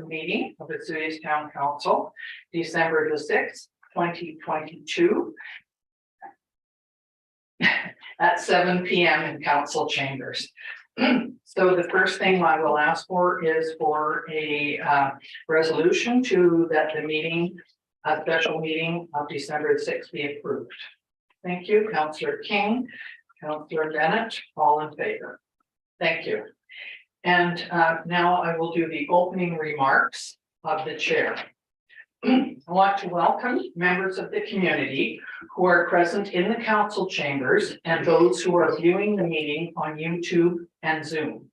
meeting of the Vesuvius Town Council, December the 6th, 2022 at 7 p.m. in council chambers. So the first thing I will ask for is for a resolution that the meeting, a special meeting of December the 6th be approved. Thank you, Councillor King, Councillor Bennett, all in favor. Thank you. And now I will do the opening remarks of the chair. I want to welcome members of the community who are present in the council chambers and those who are viewing the meeting on YouTube and Zoom.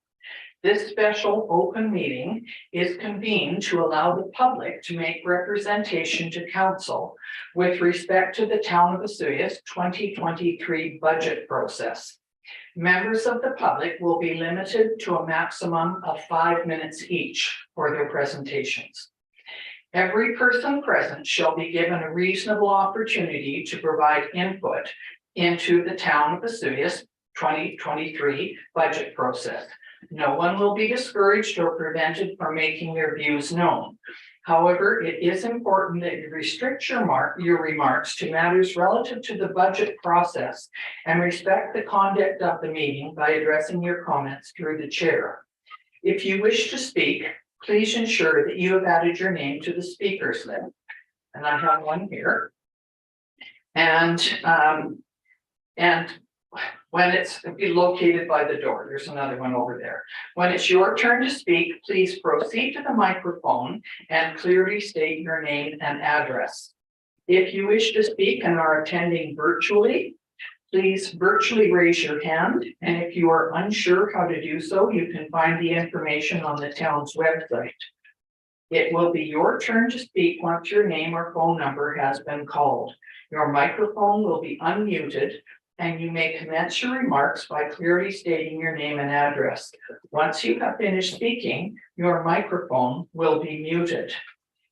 This special open meeting is convened to allow the public to make representation to council with respect to the town of Vesuvius 2023 budget process. Members of the public will be limited to a maximum of 5 minutes each for their presentations. Every person present shall be given a reasonable opportunity to provide input into the town of Vesuvius 2023 budget process. No one will be discouraged or prevented from making their views known. However, it is important that you restrict your remarks to matters relative to the budget process and respect the conduct of the meeting by addressing your comments through the chair. If you wish to speak, please ensure that you have added your name to the speakers list. And I have one here. And when it's be located by the door, there's another one over there. When it's your turn to speak, please proceed to the microphone and clearly state your name and address. If you wish to speak and are attending virtually, please virtually raise your hand. And if you are unsure how to do so, you can find the information on the town's website. It will be your turn to speak once your name or phone number has been called. Your microphone will be unmuted, and you may commence your remarks by clearly stating your name and address. Once you have finished speaking, your microphone will be muted.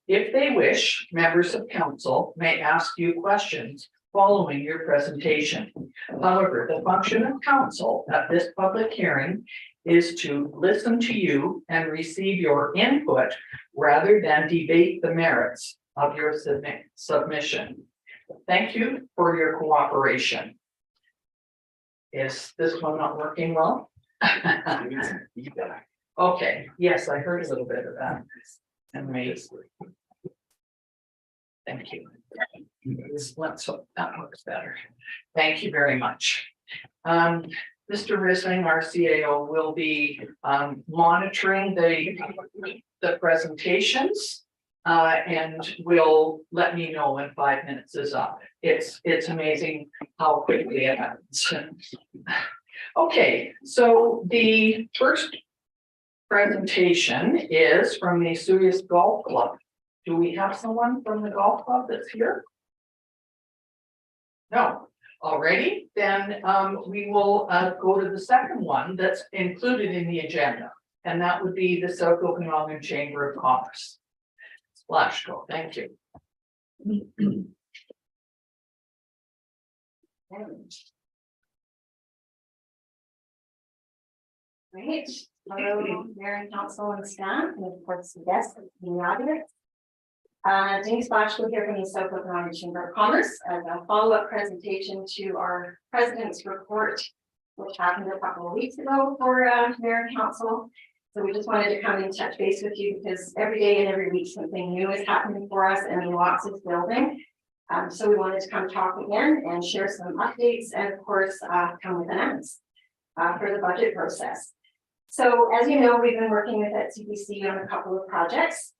If they wish, members of council may ask you questions following your presentation. However, the function of council at this public hearing is to listen to you and receive your input rather than debate the merits of your submission. Thank you for your cooperation. Is this one not working well? Okay, yes, I heard a little bit of that. Amazing. Thank you. Let's hope that works better. Thank you very much. Mr. Risling, our CAO, will be monitoring the presentations and will let me know when 5 minutes is up. It's amazing how quickly it happens. Okay, so the first presentation is from the Vesuvius Golf Club. Do we have someone from the golf club that's here? No, already. Then we will go to the second one that's included in the agenda, and that would be the South Okanagan Chamber of Commerce. Splashco, thank you. Great. Hello, Mayor and Council and staff, and of course the guests in the audience. Denise Splashco here from the South Okanagan Chamber of Commerce as a follow-up presentation to our President's Report, which happened a couple of weeks ago for Mayor and Council. So we just wanted to come and touch base with you because every day and every week something new is happening for us and lots is building. So we wanted to come talk again and share some updates and of course come with an answer for the budget process. So as you know, we've been working with CPC on a couple of projects.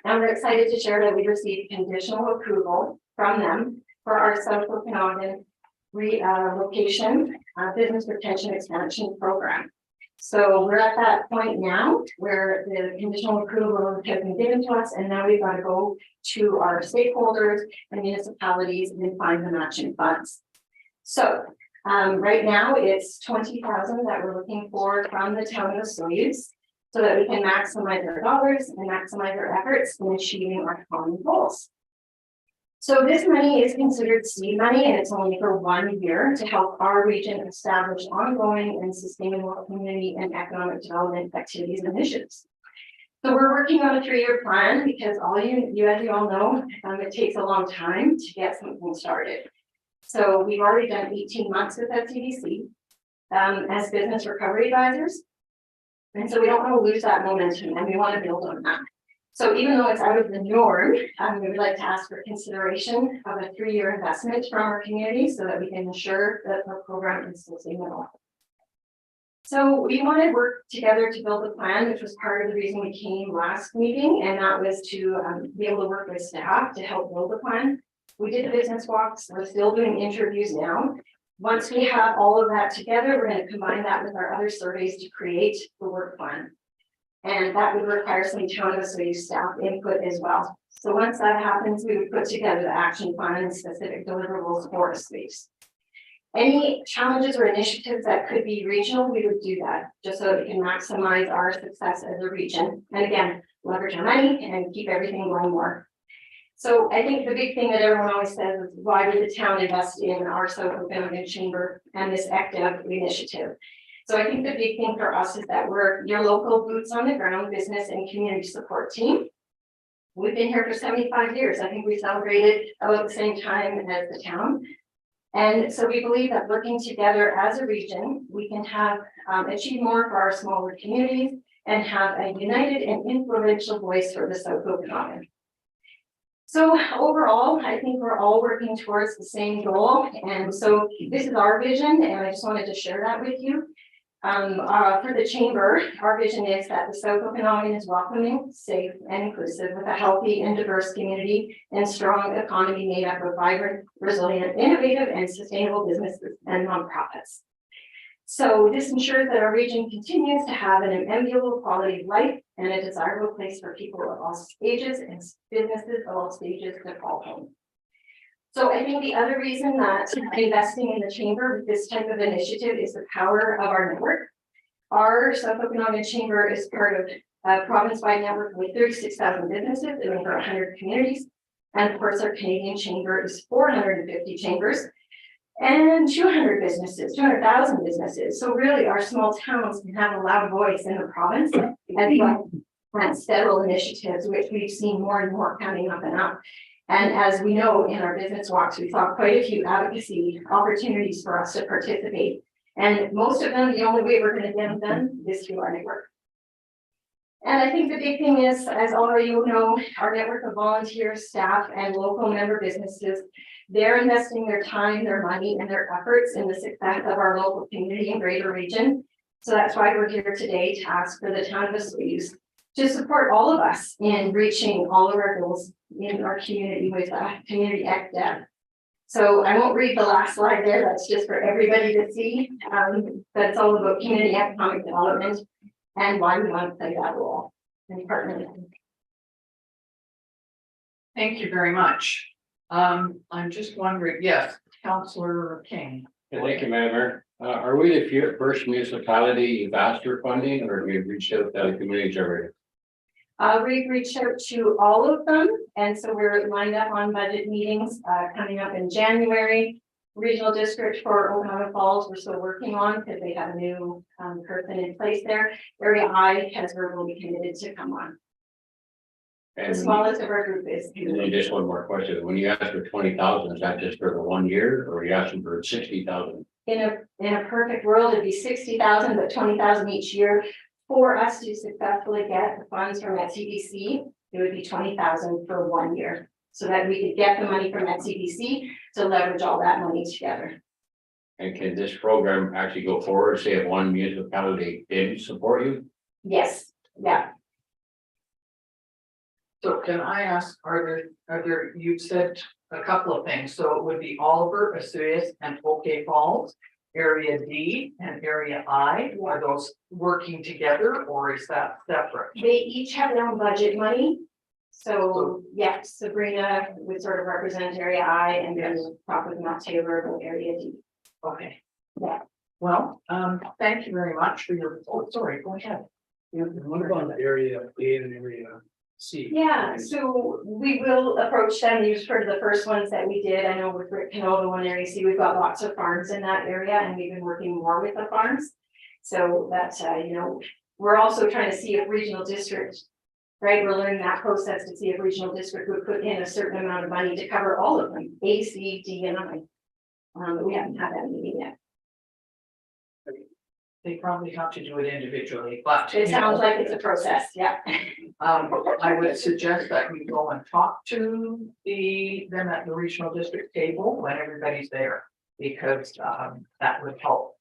And we're excited to share that we received conditional approval from them for our South Okanagan relocation business retention expansion program. So we're at that point now where the conditional approval has been given to us, and now we've got to go to our stakeholders and municipalities and find the matching funds. So right now it's 20,000 that we're looking for from the town of Vesuvius, so that we can maximize our dollars and maximize our efforts in achieving our common goals. So this money is considered seed money, and it's only for 1 year to help our region establish ongoing and sustainable community and economic development activities and initiatives. So we're working on a 3-year plan because as you all know, it takes a long time to get something started. So we've already done 18 months with SCDC as business recovery advisors. And so we don't want to lose that momentum and we want to build on that. So even though it's out of the norm, we would like to ask for consideration of a 3-year investment from our community so that we can ensure that the program is sustainable. So we want to work together to build a plan, which was part of the reason we came last meeting, and that was to be able to work with staff to help build the plan. We did the business walks, we're still doing interviews now. Once we have all of that together, we're going to combine that with our other surveys to create the work plan. And that would require some town of Oswego staff input as well. So once that happens, we would put together the action plan and specific deliverables for a space. Any challenges or initiatives that could be regional, we would do that just so that we can maximize our success as a region. And again, leverage our money and keep everything going more. So I think the big thing that everyone always says is, why would the town invest in our South Okanagan Chamber and this ECDEV initiative? So I think the big thing for us is that we're your local boots on the ground business and community support team. We've been here for 75 years. I think we celebrated about the same time as the town. And so we believe that working together as a region, we can have achieve more for our smaller communities and have a united and influential voice for the South Okanagan. So overall, I think we're all working towards the same goal. And so this is our vision, and I just wanted to share that with you. For the chamber, our vision is that the South Okanagan is welcoming, safe, and inclusive with a healthy and diverse community and strong economy made up of vibrant, resilient, innovative, and sustainable businesses and nonprofits. So this ensures that our region continues to have an enviable quality of life and a desirable place for people of all ages and businesses of all stages to call home. So I think the other reason that investing in the chamber with this type of initiative is the power of our network. Our South Okanagan Chamber is part of a province-wide network with 36,000 businesses in over 100 communities. And of course, our Canadian Chamber is 450 chambers and 200 businesses, 200,000 businesses. So really our small towns can have a loud voice in the province and federal initiatives, which we've seen more and more coming up and up. And as we know in our business walks, we saw quite a few advocacy opportunities for us to participate. And most of them, the only way we're going to get them done is through our network. And I think the big thing is, as all of you know, our network of volunteers, staff, and local member businesses, they're investing their time, their money, and their efforts in the success of our local community and greater region. So that's why we're here today to ask for the town of Oswego to support all of us in reaching all of our goals in our community with community ECDEV. So I won't read the last slide there, that's just for everybody to see. But it's all about community economic development and why we want to play that role and partner with them. Thank you very much. I'm just wondering, yes, Councillor King. Thank you, Madam Mayor. Are we the first municipality you've asked for funding, or have you reached out to the communities already? We've reached out to all of them, and so we're lined up on budget meetings coming up in January. Regional district for Okanagan Falls, we're still working on because they have a new person in place there. Area I has verbally committed to come on. And The smallest of our group is. and then just one more question. When you ask for 20,000, is that just for the 1 year, or are you asking for 60,000? In a perfect world, it'd be 60,000, but 20,000 each year. For us to successfully get the funds from SCDC, it would be 20,000 for 1 year, so that we could get the money from SCDC to leverage all that money together. And can this program actually go forward, say if one municipality did support you? Yes, yeah. So can I ask, are there, you said a couple of things, so it would be Oliver, Osoyoos, and OK Falls, Area D and Area I, are those working together or is that separate? They each have their own budget money. So yeah, Sabrina would sort of represent Area I, and then probably not Taylor, but Area D. Okay. Yeah. Well, thank you very much for your, oh, sorry, go ahead. What about the area A and area C? Yeah, so we will approach them. These were the first ones that we did. I know with Rick Canova and Area C, we've got lots of farms in that area, and we've been working more with the farms. So that's, you know, we're also trying to see if regional districts right? We're learning that process to see if regional district would put in a certain amount of money to cover all of them, A, C, D, and I. We haven't had that meeting yet. They probably have to do it individually, but. It sounds like it's a process, yeah. I would suggest that you go and talk to them at the regional district table when everybody's there. Because that would help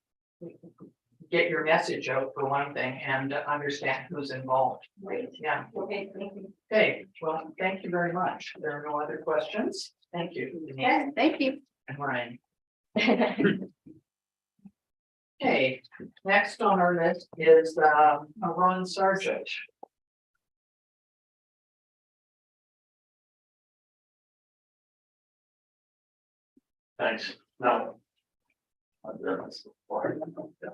get your message out for one thing and understand who's involved. Great, Yeah, okay, thank you. okay, well, thank you very much. There are no other questions. Thank you. Denise Yeah, thank you. and Ryan. Okay, next on our list is Ron Sargent. Thanks. No. That's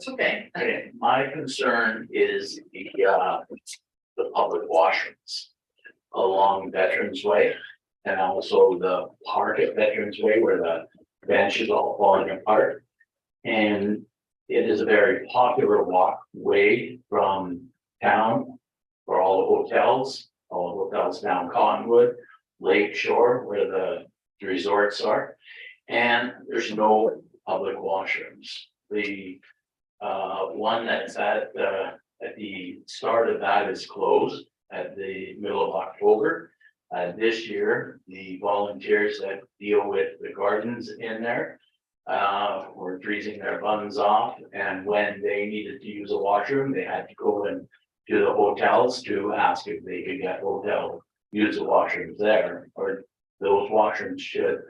okay. Okay, my concern is the public washrooms along Veterans Way. And also the park at Veterans Way where the bench is all falling apart. And it is a very popular walkway from town for all the hotels down Cottonwood, Lake Shore, where the resorts are. And there's no public washrooms. The one that's at the start of that is closed at the middle of October. This year, the volunteers that deal with the gardens in there were freezing their buns off, and when they needed to use a washroom, they had to go in to the hotels to ask if they could get hotel use the washrooms there, or those washrooms should,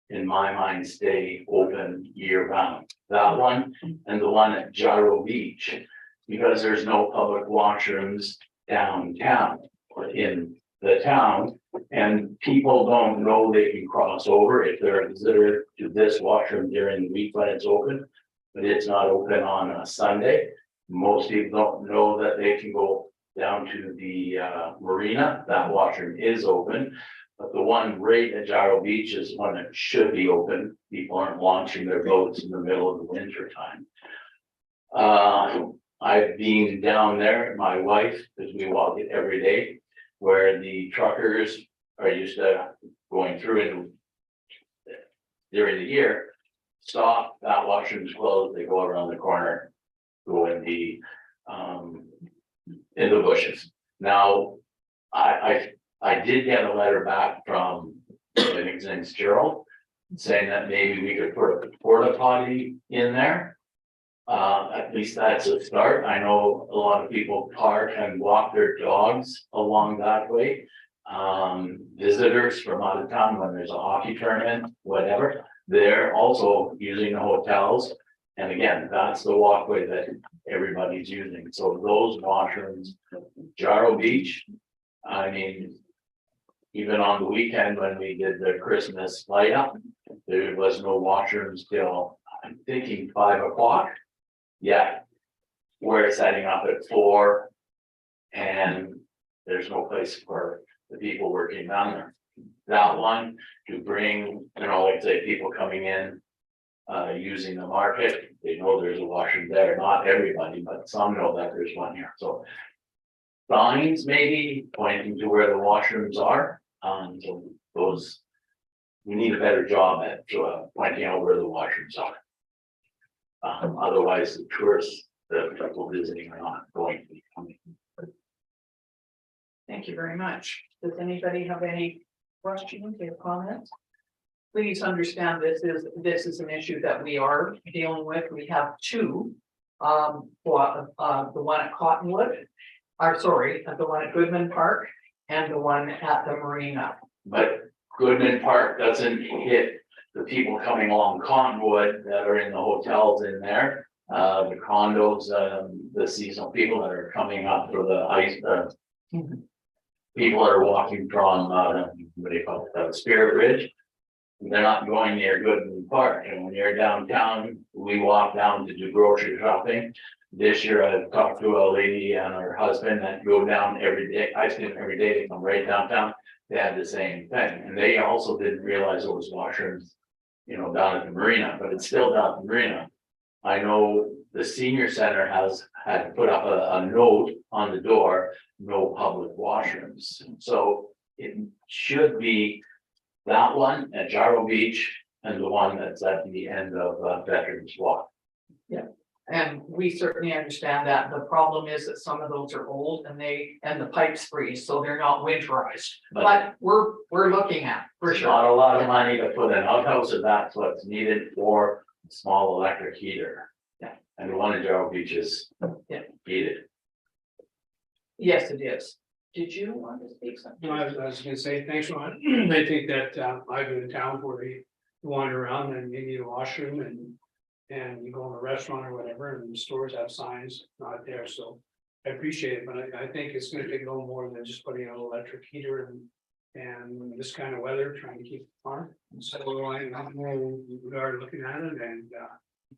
in my mind, stay open year round. That one and the one at Gyro Beach, because there's no public washrooms downtown or in the town, and people don't know they can cross over if they're a visitor to this washroom during the week when it's open, but it's not open on a Sunday. Most people don't know that they can go down to the marina. That washroom is open. But the one right at Gyro Beach is one that should be open. People aren't launching their boats in the middle of the winter time. I've been down there, my wife, because we walk it every day, where the truckers are used to going through and during the year, stop, that washroom's closed, they go around the corner, go in the bushes. Now, I did get a letter back from Livingston's Gerald saying that maybe we could put a porta potty in there. At least that's a start. I know a lot of people park and walk their dogs along that way. Visitors from out of town, when there's a hockey tournament, whatever, they're also using the hotels. And again, that's the walkway that everybody's using. So those washrooms, Gyro Beach, I mean, even on the weekend when we did the Christmas light up, there was no washrooms till, I'm thinking 5 o'clock. Yeah, we're setting up at 4 and there's no place for the people working down there. That one to bring, like I say, people coming in, using the market, they know there's a washroom there. Not everybody, but some know that there's one here. So signs maybe pointing to where the washrooms are. So those, we need a better job at pointing out where the washrooms are. Otherwise, the tourists, the people visiting are not going to be coming. Thank you very much. Does anybody have any questions or comments? Please understand this is an issue that we are dealing with. We have two. The one at Cottonwood, the one at Goodman Park and the one at the marina. But Goodman Park doesn't hit the people coming along Cottonwood that are in the hotels in there. The condos, the seasonal people that are coming up for the ice, people that are walking from, what do you call it, Spirit Ridge. They're not going near Goodman Park. And when you're downtown, we walk down to do grocery shopping. This year I've talked to a lady and her husband that go down every day. I see them every day. They come right downtown. They had the same thing. And they also didn't realize it was washrooms, down at the marina, but it's still down at the marina. I know the senior center has had to put up a note on the door, no public washrooms. So it should be that one at Jarrow Beach and the one that's at the end of Veterans Walk. And we certainly understand that. The problem is that some of those are old and the pipes freeze, so they're not winterized. But we're looking at, for There's sure. not a lot of money to put in outhouse, and that's what's needed for a small electric heater. Yeah. And the one in Jarrow Beach is Yeah. heated. Yes, it is. Did you want to speak something? No, I was gonna say, thanks, Ron. I think that I've been in town where you wander around and you need a washroom and you go in a restaurant or whatever, and the stores have signs not there, so. I appreciate it, but I think it's gonna take a little more than just putting an electric heater and this kind of weather, trying to keep it warm. So I know we are looking at it and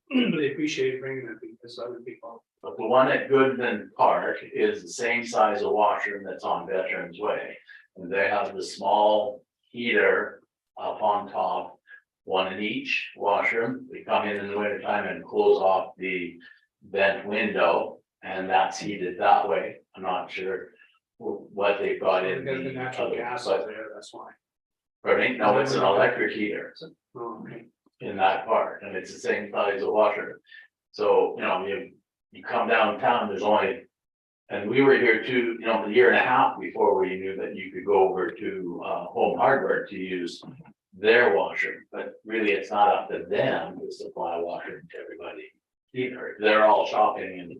really appreciate bringing it because other people. But the one at Goodman Park is the same size of washroom that's on Veterans Way. And they have the small heater up on top, one in each washroom. They come in the winter time and close off the vent window, and that's heated that way. I'm not sure what they've got in Because the the natural other, gas but, is there, that's why. pardon me? No, it's an electric heater Oh, okay. in that part, and it's the same size of washer. So, you come downtown, there's only, and we were here too, a year and a half before we knew that you could go over to Home Hardware to use their washer, but really it's not up to them to supply washer to everybody either. They're all shopping and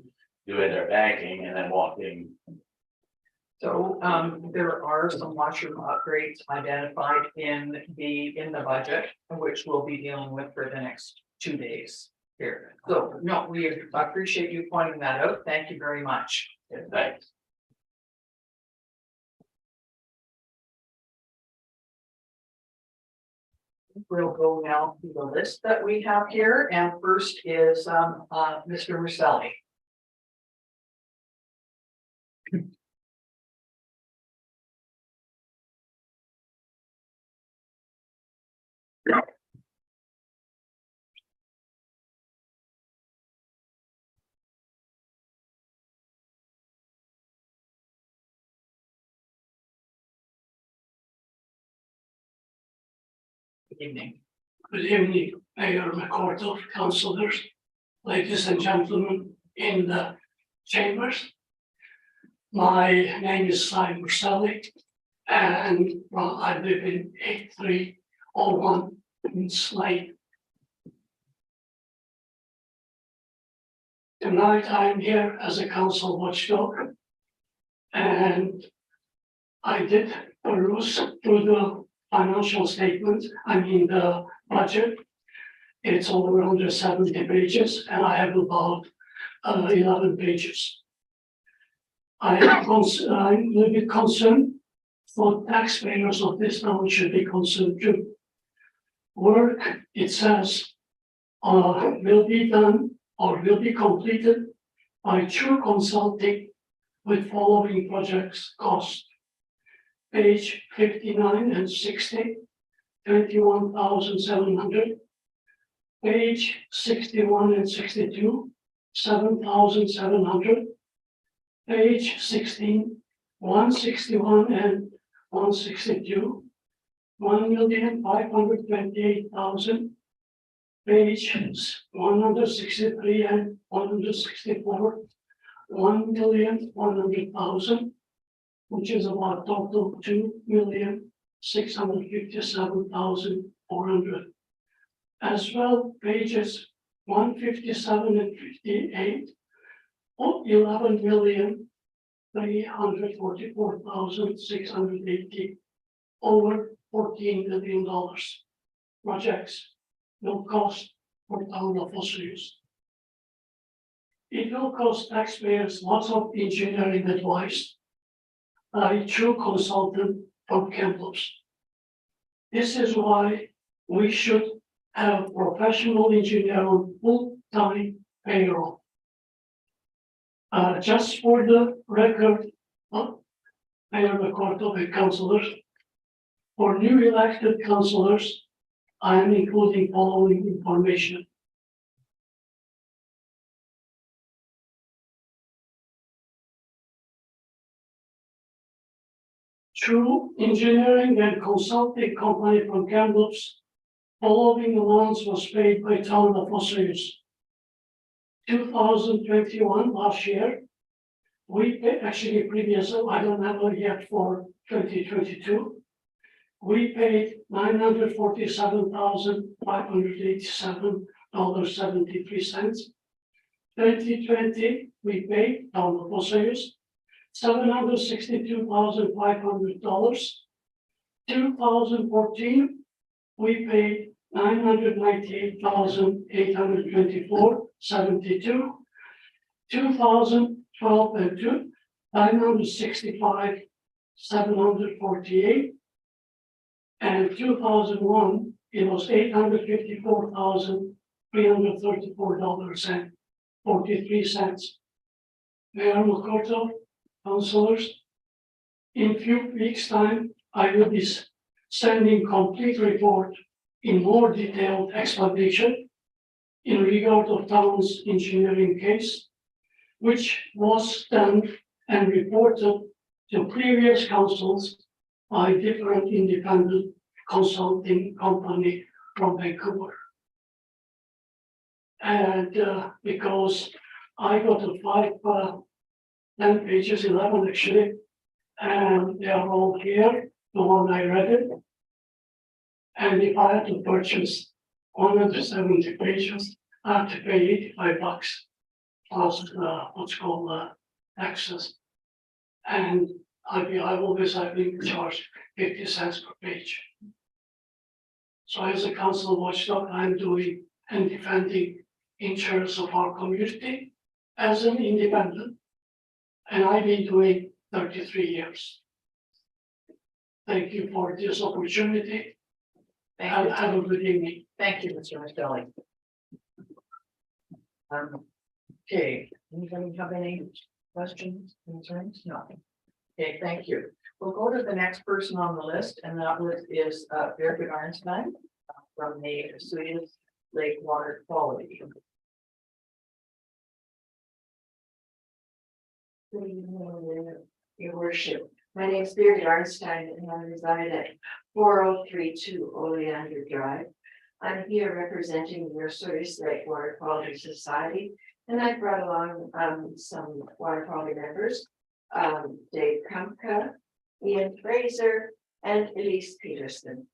doing their banking and then walking. So there are some washroom upgrades identified in the budget, which we'll be dealing with for the next 2 days here. So no, we appreciate you pointing that out. Thank you very much. Thanks. We'll go now to the list that we have here, and first is Mr. Marcelli. Good evening. Good evening, Mayor McCorkle, councillors, ladies and gentlemen in the chambers. My name is Simon Marcelli, and I live in 8301 in Slade. Tonight I'm here as a council watchdog, and I did peruse through the financial statement, the budget. It's over 170 pages and I have about 11 pages. I'm a little bit concerned for taxpayers of this town should be concerned too. Work, it says, will be done or will be completed by True Consulting with following projects cost. Page 59 and 60, 21,700. Page 61 and 62, 7,700. Page 16, 161 and 162, 1,528,000. Page 163 and 164, 1,100,000. Which is about total 2,657,400. As well, pages 157 and 58, 11,344,680, over $14 million. Projects will cost for town of Oswego. It will cost taxpayers lots of engineering advice. A true consultant from Kamloops. This is why we should have a professional engineer on full-time payroll. Just for the record, Mayor McCorkle and councillors, for new elected councillors, I am including following information. True Engineering and Consulting Company from Kamloops. Following allowance was paid by town of Osiris. 2021 last year. We actually previous, I don't have it yet for 2022. We paid $947,587.73. 2020, we paid town of Osiris $762,500. 2014, we paid $998,824.72. 2012 and 965,748. And 2001, it was $854,334.43. Mayor McCarthy, councilors, in few weeks' time, I will be sending complete report in more detailed explanation in regard of town's engineering case, which was done and reported to previous councils by different independent consulting company from Vancouver. And because I got a 10 pages, 11 actually, and they are all here, the one I read it. And if I had to purchase 170 pages, I have to pay $85 plus what's called taxes. And I've been charged 50 cents per page. So as a council watchdog, I'm doing and defending interests of our community as an independent. And I've been doing 33 years. Thank you for this opportunity. Thank you. Have a good evening. Thank you, Mr. Mastelli. Okay, anybody have any questions, concerns? No. Okay, thank you. We'll go to the next person on the list, and that is Birgit Arnstein from the Suyan Lake Water Quality. Good evening, Your Worship. My name is Birgit Arnstein and I reside at 4032 Oleander Drive. I'm here representing the Suyan Lake Water Quality Society, and I brought along some water quality members, Dave Kumpka, Ian Fraser, and Elise Peterson.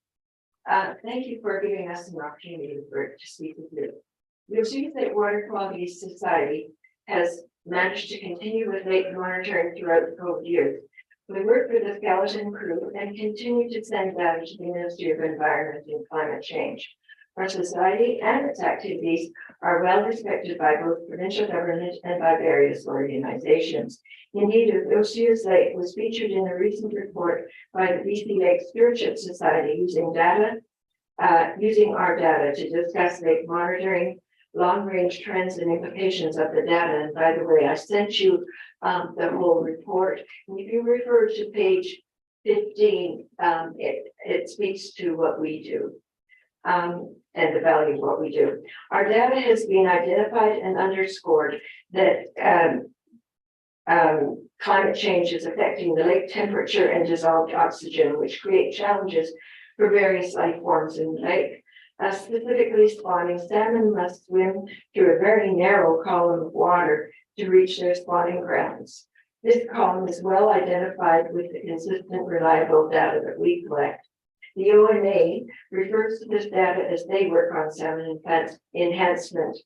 Thank you for giving us an opportunity to speak with you. The Suyan Lake Water Quality Society has managed to continue with lake monitoring throughout the COVID years. We work with the skeleton crew and continue to send data to the Ministry of Environment and Climate Change. Our society and its activities are well respected by both provincial government and by various organizations. Indeed, Suyan Lake was featured in a recent report by the BC Lake Stewardship Society using our data to discuss lake monitoring, long-range trends and implications of the data. And by the way, I sent you the whole report. And if you refer to page 15, it speaks to what we do and the value of what we do. Our data has been identified and underscored that climate change is affecting the lake temperature and dissolved oxygen, which create challenges for various life forms in the lake. Specifically, spawning salmon must swim through a very narrow column of water to reach their spawning grounds. This column is well identified with the consistent, reliable data that we collect. The OMA refers to this data as they work on salmon enhancement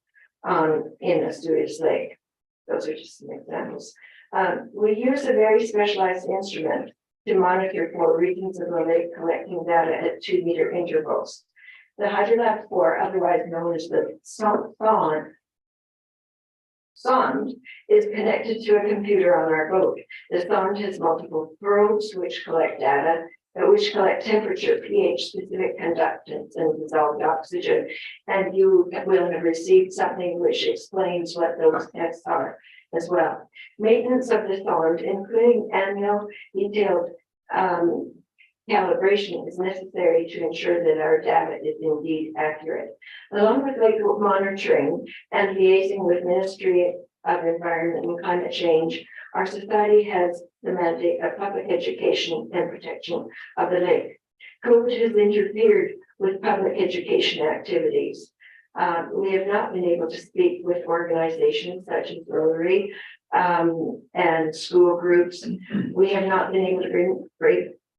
in the Suyan Lake. Those are just some examples. We use a very specialized instrument to monitor for regions of the lake, collecting data at 2-meter intervals. The HydroLab 4, otherwise known as the sonde, is connected to a computer on our boat. The sonde has multiple probes which collect data, which collect temperature, pH, specific conductance, and dissolved oxygen. And you will have received something which explains what those tests are as well. Maintenance of the sonde, including annual detailed calibration, is necessary to ensure that our data is indeed accurate. Along with lake monitoring and liaising with Ministry of Environment and Climate Change, Our society has the mandate of public education and protection of the lake. COVID has interfered with public education activities. We have not been able to speak with organizations such as Rotary and school groups. We have not been able to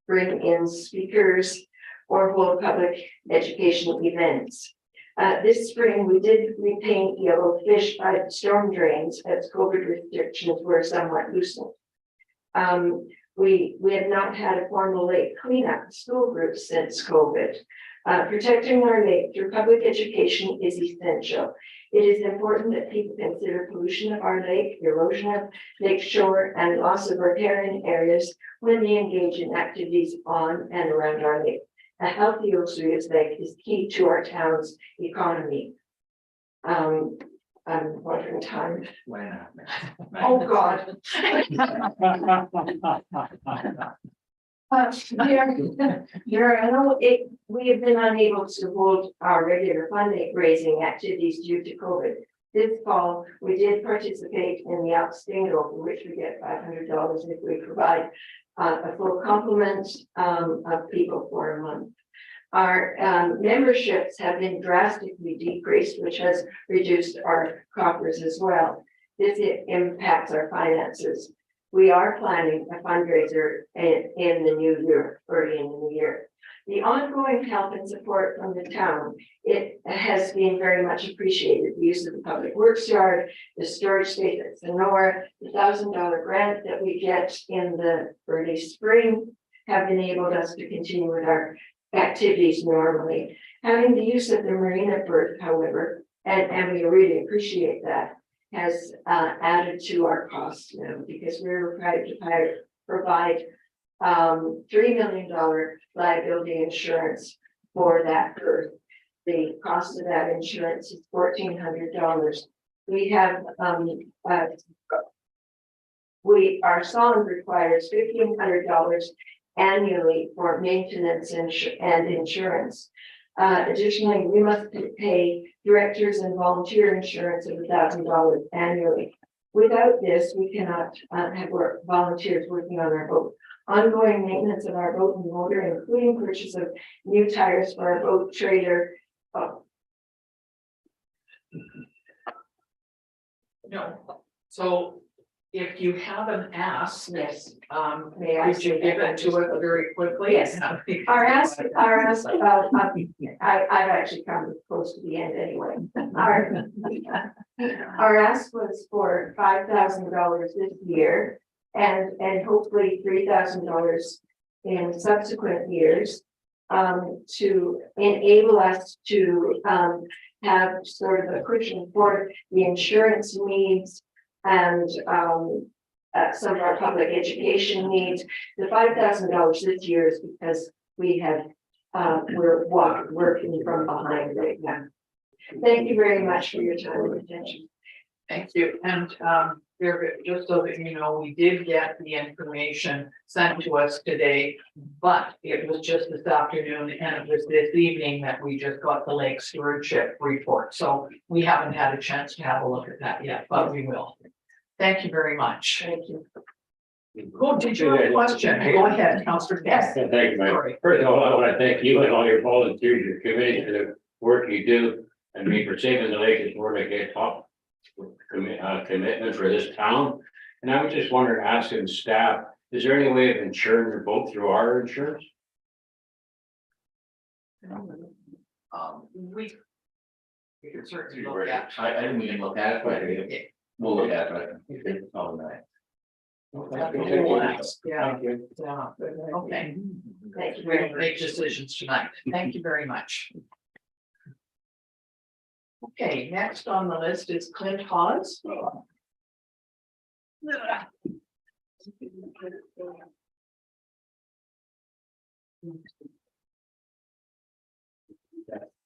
bring in speakers or hold public educational events. This spring, we did repaint yellow fish by the storm drains as COVID restrictions were somewhat loosened. We have not had a formal lake cleanup school groups since COVID. Protecting our lake through public education is essential. It is important that people consider pollution of our lake, erosion of lake shore, and loss of riparian areas when they engage in activities on and around our lake. A healthy Osoyoos Lake is key to our town's economy. I'm wondering time. Oh, God. I know we have been unable to hold our regular fundraising activities due to COVID. This fall, we did participate in the Alps Bingo, for which we get $500 if we provide a full complement of people for a month. Our memberships have been drastically decreased, which has reduced our coffers as well. This impacts our finances. We are planning a fundraiser in the new year, early in the new year. The ongoing help and support from the town, it has been very much appreciated. The use of the public works yard, the storage space at Sonora, the $1,000 grant that we get in the early spring have enabled us to continue with our activities normally. Having the use of the marina berth, however, and we really appreciate that, has added to our costs now because we're required to provide $3 million liability insurance for that berth. The cost of that insurance is $1,400. We have our song requires $1,500 annually for maintenance and insurance. Additionally, we must pay directors and volunteer insurance of $1,000 annually. Without this, we cannot have volunteers working on our boat. Ongoing maintenance of our boat and motor, including purchase of new tires for our boat trailer. No, so if you have an ask, Yes. could you give it to us very quickly? Yes. Our ask, I've actually come close to the end anyway. Our ask was for $5,000 this year and hopefully $3,000 in subsequent years to enable us to have sort of a cushion for the insurance needs and some of our public education needs. The $5,000 this year is because we have we're working from behind right now. Thank you very much for your time and attention. Thank you. And just so that you know, we did get the information sent to us today, but it was just this afternoon and it was this evening that we just got the lake stewardship report. So we haven't had a chance to have a look at that yet, but we will. Thank you very much. Thank you. Oh, did you have a question? Go ahead, Councillor. Yes. Thank you, man. Sorry. First of all, I want to thank you and all your volunteers, your committee for the work you do. And me for saving the lake is more like a top commitment for this town. And I was just wondering, asking staff, is there any way of insuring your boat through our insurance? We could certainly look at. I didn't even look at it, but we'll look at it. All right. Yeah, Thank you. yeah, okay. Thank you We're very gonna much. make decisions tonight. Thank you very much. Okay, next on the list is Clint Hawes.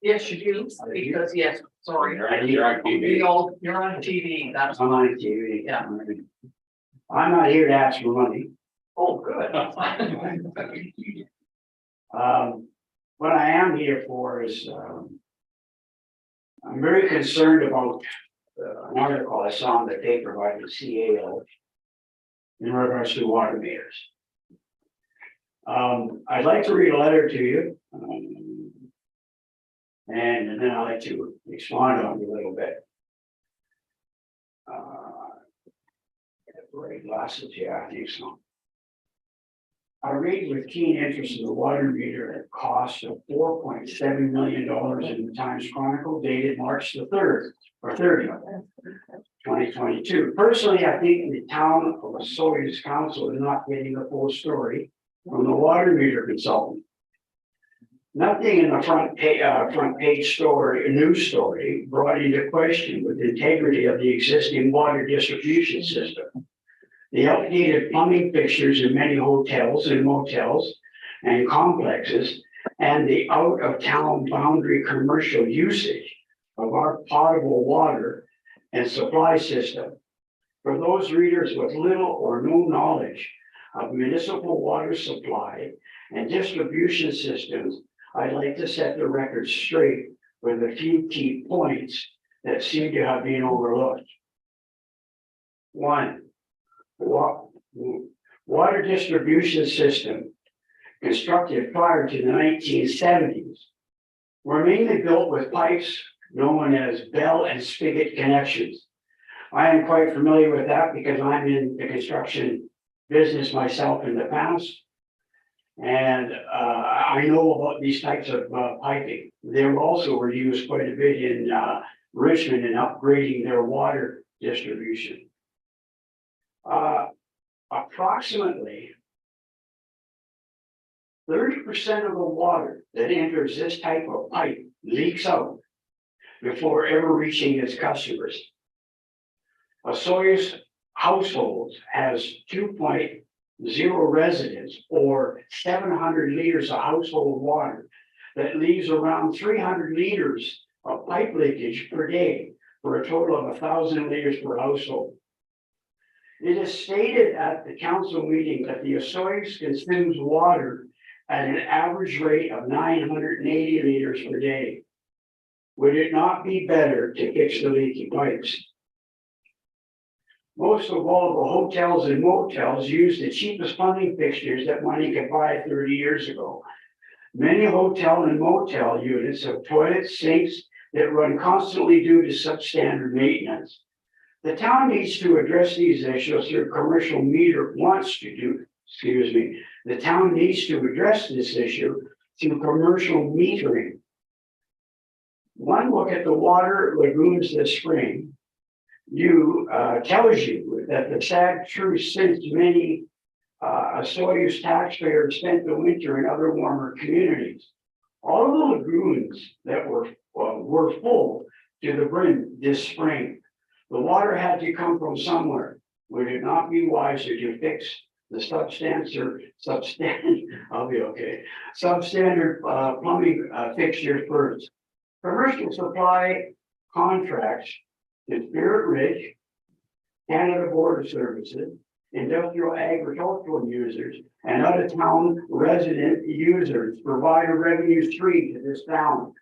Yes, you do, because yes, sorry. You're on TV. You're on TV, that's I'm on TV. Yeah. I'm not here to ask for money. Oh, good. What I am here for is, I'm very concerned about an article I saw in the paper by the CAO. in regards to water meters. I'd like to read a letter to you. And then I'd like to expand on it a little bit. Great glasses, yeah, I think so. I read with keen interest in the water meter at cost of $4.7 million in the Times Chronicle dated March the 3rd or 30th, 2022. Personally, I think the town of Osoyoos Council is not getting the full story from the water meter consultant. Nothing in the front page story, news story, brought into question with the integrity of the existing water distribution system. The outdated plumbing fixtures in many hotels and motels and complexes, and the out-of-town boundary commercial usage of our potable water and supply system. For those readers with little or no knowledge of municipal water supply and distribution systems, I'd like to set the record straight with a few key points that seem to have been overlooked. One, water distribution system constructed prior to the 1970s were mainly built with pipes known as bell and spigot connections. I am quite familiar with that because I'm in the construction business myself in the past. And I know about these types of piping. They also were used quite a bit in Richmond in upgrading their water distribution. Approximately 30% of the water that enters this type of pipe leaks out before ever reaching its customers. Osoyoos households has 2.0 residents or 700 liters of household water that leaves around 300 liters of pipe leakage per day for a total of 1,000 liters per household. It is stated at the council meeting that the Osoyoos consumes water at an average rate of 980 liters per day. Would it not be better to fix the leaky pipes? Most of all, the hotels and motels use the cheapest plumbing fixtures that money could buy 30 years ago. Many hotel and motel units have toilets, sinks that run constantly due to substandard maintenance. The town needs to address these issues through commercial meter, the town needs to address this issue through commercial metering. One look at the water lagoons this spring tells you that the sad truth, since many Osoyoos taxpayers spent the winter in other warmer communities. All of the lagoons that were full to the brim this spring. The water had to come from somewhere. Would it not be wiser to fix the substandard plumbing fixtures first? Commercial supply contracts to Spirit Ridge, Canada Border Services, industrial agricultural users, and out-of-town resident users provide a revenue stream to this town.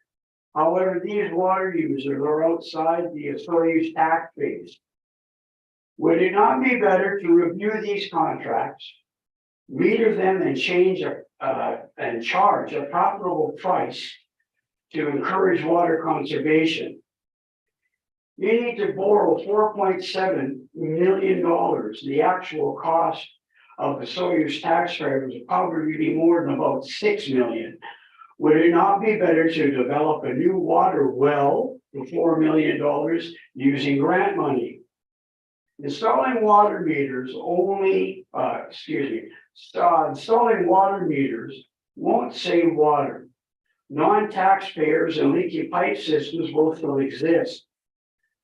However, these water users are outside the Osoyoos tax base. Would it not be better to review these contracts, meter them, and charge a profitable price to encourage water conservation? You need to borrow $4.7 million. The actual cost of the Osoyoos taxpayers would probably be more than about $6 million. Would it not be better to develop a new water well for $4 million using grant money? Installing water meters won't save water. Non-taxpayers and leaky pipe systems will still exist.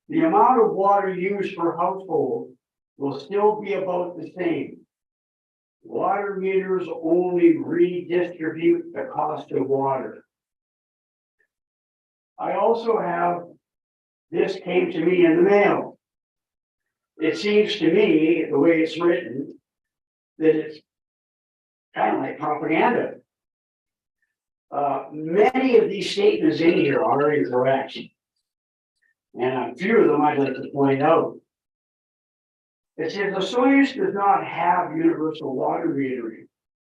The amount of water used per household will still be about the same. Water meters only redistribute the cost of water. I also have, this came to me in the mail. It seems to me, the way it's written, that it's kind of like propaganda. Many of these statements in here are incorrect. And a few of them I'd like to point out. It says Osoyoos does not have universal water metering,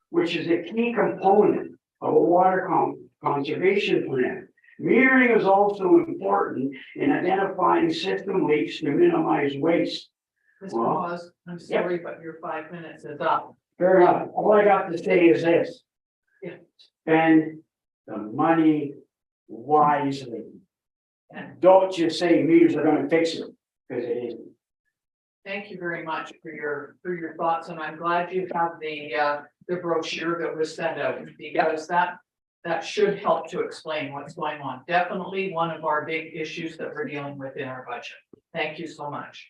which is a key component of a water conservation plan. Metering is also important in identifying system leaks to minimize waste. Mr. Well, Hawes, I'm sorry, but your 5 minutes is up. Fair enough. All I got to say is this. Yeah. Spend the money wisely. And don't just say meters are gonna fix it, because it isn't. Thank you very much for your thoughts, and I'm glad you have the brochure that was sent out, because that should help to explain what's going on. Definitely one of our big issues that we're dealing with in our budget. Thank you so much.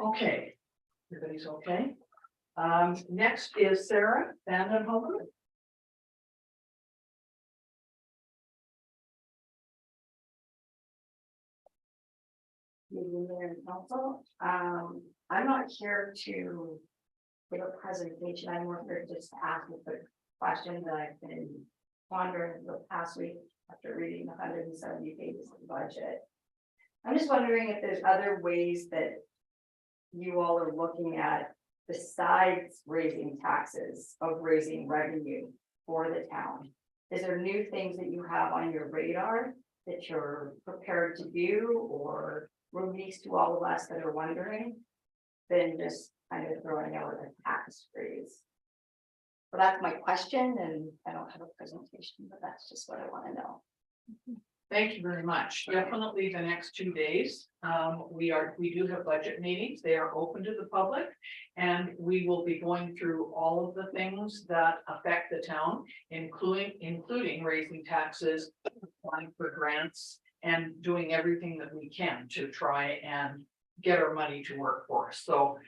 Okay, everybody's okay? Next is Sarah Vandenhoven. Meeting Mayor and Council. I'm not here to give a presentation. I'm more here just to ask a quick question that I've been pondering the past week after reading the 170 pages of the budget. I'm just wondering if there's other ways that you all are looking at besides raising taxes, of raising revenue for the town. Is there new things that you have on your radar that you're prepared to do or release to all of us that are wondering, than just kind of throwing out a tax raise? So that's my question, and I don't have a presentation, but that's just what I want to know. Thank you very much. Definitely the next 2 days, we do have budget meetings. They are open to the public. And we will be going through all of the things that affect the town, including raising taxes, applying for grants, and doing everything that we can to try and get our money to work for us. So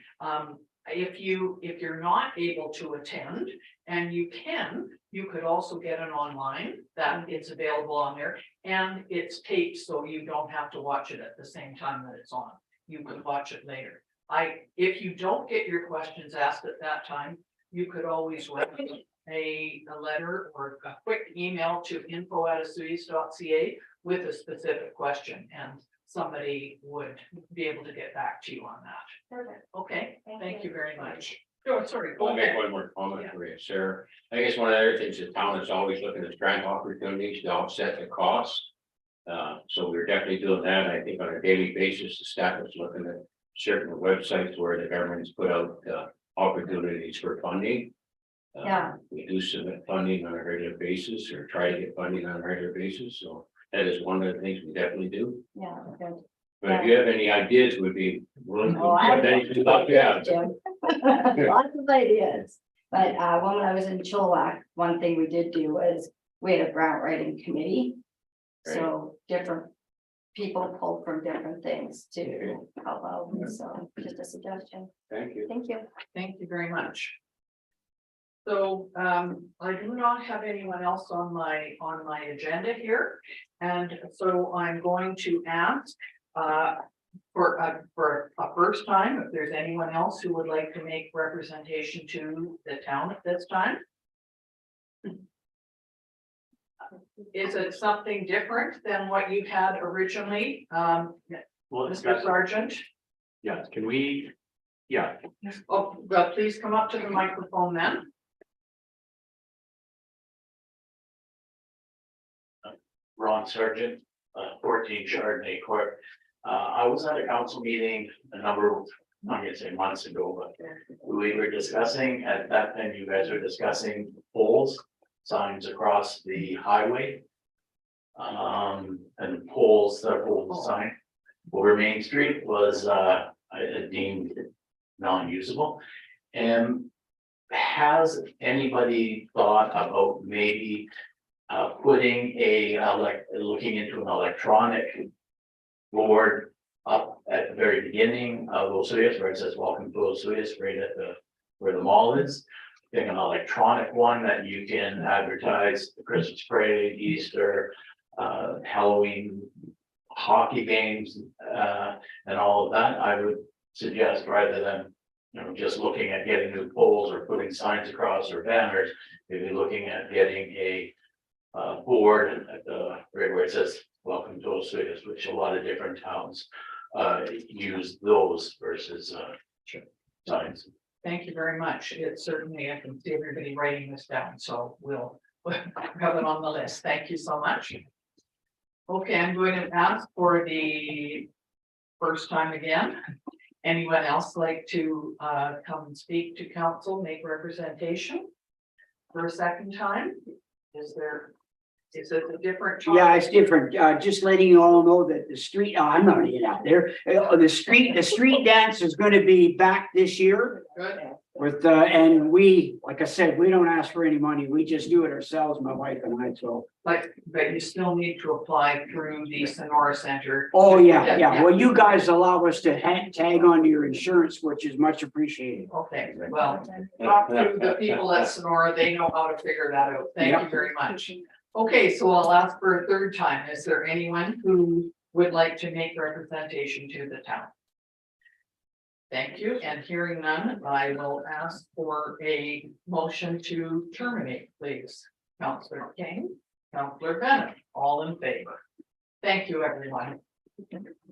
if you're not able to attend, and you could also get it online, that it's available on there, and it's taped, so you don't have to watch it at the same time that it's on. You could watch it later. If you don't get your questions asked at that time, you could always write a letter or a quick email to info@osoyoos.ca with a specific question, and somebody would be able to get back to you on that. Perfect. Okay, thank you very much. Oh, sorry. go I'll make ahead. one more comment for you, Sarah. I guess one of the other things, the town is always looking at grant opportunities to offset the cost. So we're definitely doing that. I think on a daily basis, the staff is looking at certain websites where the government's put out opportunities for funding. Yeah. We do submit funding on a regular basis, or try to get funding on a regular basis, so that is one of the things we definitely do. Yeah, good. But if you have any ideas, we'd be willing to. Oh, I have Yeah. Jim. Lots of ideas, but when I was in Chilliwack, one thing we did do was we had a grant writing committee. So different people pulled from different things to help out, so just a suggestion. Thank you. Thank you. Thank you very much. So I do not have anyone else on my agenda here. And so I'm going to ask for a first time, if there's anyone else who would like to make representation to the town at this time. Is it something different than what you had originally, Well, Mr. Sargent? yeah, can we? Yeah, Oh, well, please come up to the microphone then. Ron Sargent, 14 Chardonnay Court. I was at a council meeting a number of, I'm gonna say months ago, but we were discussing, at that time, you guys were discussing poles, signs across the highway. And poles, that whole sign over Main Street was deemed non-usable. And has anybody thought about maybe putting looking into an electronic board up at the very beginning of Osoyoos, where it says welcome to Osoyoos, right at where the mall is? Getting an electronic one that you can advertise the Christmas parade, Easter, Halloween, hockey games, and all of that. I would suggest, rather than just looking at getting new poles or putting signs across or banners, maybe looking at getting a board at the right where it says welcome to Osoyoos, which a lot of different towns use those versus signs. Thank you very much. It certainly, I can see everybody writing this down, so we'll have it on the list. Thank you so much. Okay, I'm going to ask for the first time again. Anyone else like to come and speak to council, make representation? For a second time? Is it a different? Yeah, it's different. Just letting you all know that the street, I'm not even out there. The street dance is gonna be back this year. Good. With, and we, like I said, we don't ask for any money. We just do it ourselves, my wife and I, so. But you still need to apply through the Sonora Center. Oh, yeah. Well, you guys allow us to tag onto your insurance, which is much appreciated. Okay, well, talk to the people at Sonora, they know how to figure that out. Thank you Yep. very much. Okay, so I'll ask for a third time. Is there anyone who would like to make representation to the town? Thank you, and hearing none, I will ask for a motion to terminate, please. Councillor King, Councillor Bennett, all in favor. Thank you, everyone.